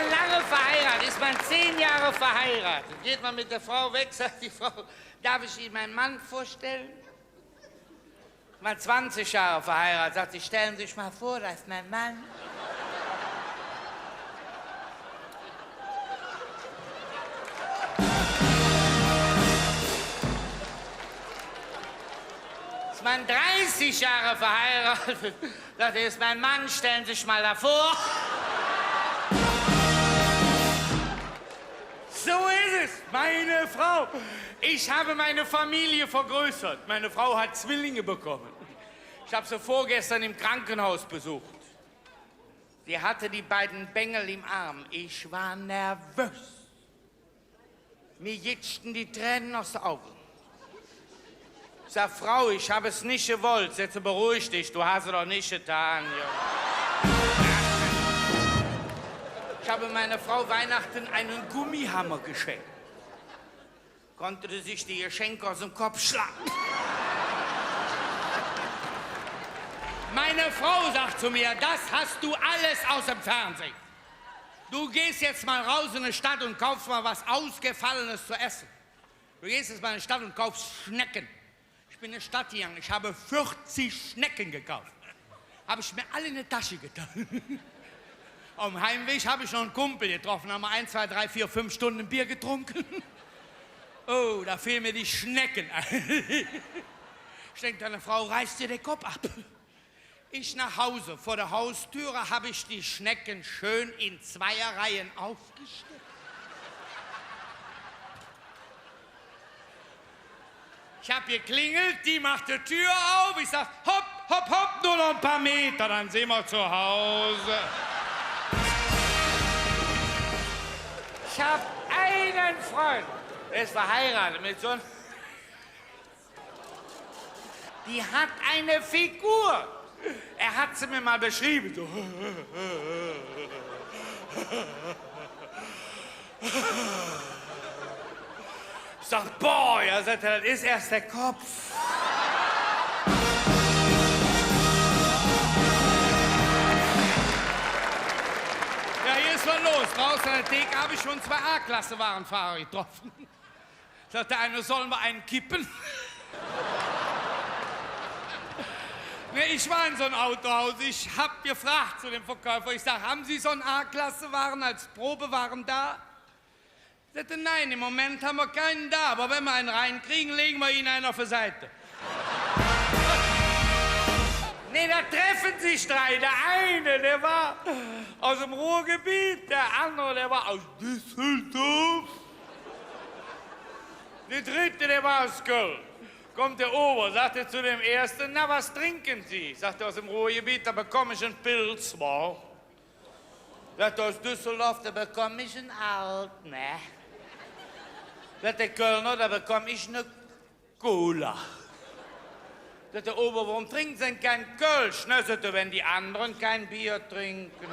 man lange verheiratet, ist man 10 Jahre verheiratet. Geht man mit der Frau weg, sagt die Frau, darf ich Ihnen meinen Mann vorstellen? Mal 20 Jahre verheiratet, sagt sie, stellen Sie sich mal vor, das ist mein Mann. Ist man 30 Jahre verheiratet, sagt er, ist mein Mann, stellen Sie sich mal davor. So ist es, meine Frau. Ich habe meine Familie vergrößert. Meine Frau hat Zwillinge bekommen. Ich habe sie vorgestern im Krankenhaus besucht. Sie hatte die beiden Bengel im Arm. Ich war nervös. Mir jitschten die Tränen aus den Augen. Ich sag, Frau, ich habe es nicht gewollt. Setze, beruhig dich, du hast es doch nicht getan. Ja. Ich habe meiner Frau Weihnachten einen Gummihammer geschenkt. Konnte sie sich die Geschenke aus dem Kopf schlagen. Meine Frau sagt zu mir, das hast du alles aus dem Fernsehen. Du gehst jetzt mal raus in die Stadt und kaufst mal was Ausgefallenes zu essen. Du gehst jetzt mal in die Stadt und kaufst Schnecken. Ich bin in die Stadt gegangen, ich habe 40 Schnecken gekauft. Habe ich mir alle in die Tasche getan. Auf dem Heimweg habe ich noch einen Kumpel getroffen, haben wir 1, 2, 3, 4, 5 Stunden Bier getrunken. Oh, da fehlen mir die Schnecken. Ich denke, deine Frau reißt dir den Kopf ab. Ich nach Hause. Vor der Haustüre habe ich die Schnecken schön in 2er Reihen aufgestellt. Ich habe geklingelt, die macht die Tür auf. Ich sag, hopp, hopp, hopp, nur noch ein paar Meter, dann sind wir zu Hause. Ich habe einen Freund, der ist verheiratet mit so einem... Die hat eine Figur. Er hat sie mir mal beschrieben. So. Ich sag, boah, ja, sagt er, das ist erst der Kopf. Ja, hier ist was los. Draußen an der Theke habe ich schon 2 A-Klasse-Warenfahrer getroffen. Sagt der eine, sollen wir einen kippen? Ne, ich war in so einem Autohaus. Ich hab gefragt zu dem Verkäufer. Ich sag, haben Sie so einen A-Klasse-Waren als Probewaren da? Er sagte, nein, im Moment haben wir keinen da. Aber wenn wir einen reinkriegen, legen wir Ihnen einen auf die Seite. Nee, da treffen sich 3. Der eine, der war aus dem Ruhrgebiet. Der andere, der war aus Düsseldorf. Der dritte, der war aus Köln. Kommt der Ober, sagt er zu dem Ersten, na, was trinken Sie? Sagt er, aus dem Ruhrgebiet, da bekomme ich einen Pilz, wa? Sagt er, aus Düsseldorf, da bekomme ich einen Alt, ne? Sagt der Kölner, da bekomme ich eine Cola. Sagt der Ober, warum trinken Sie denn kein Kölsch? Na, sagt er, wenn die anderen kein Bier trinken.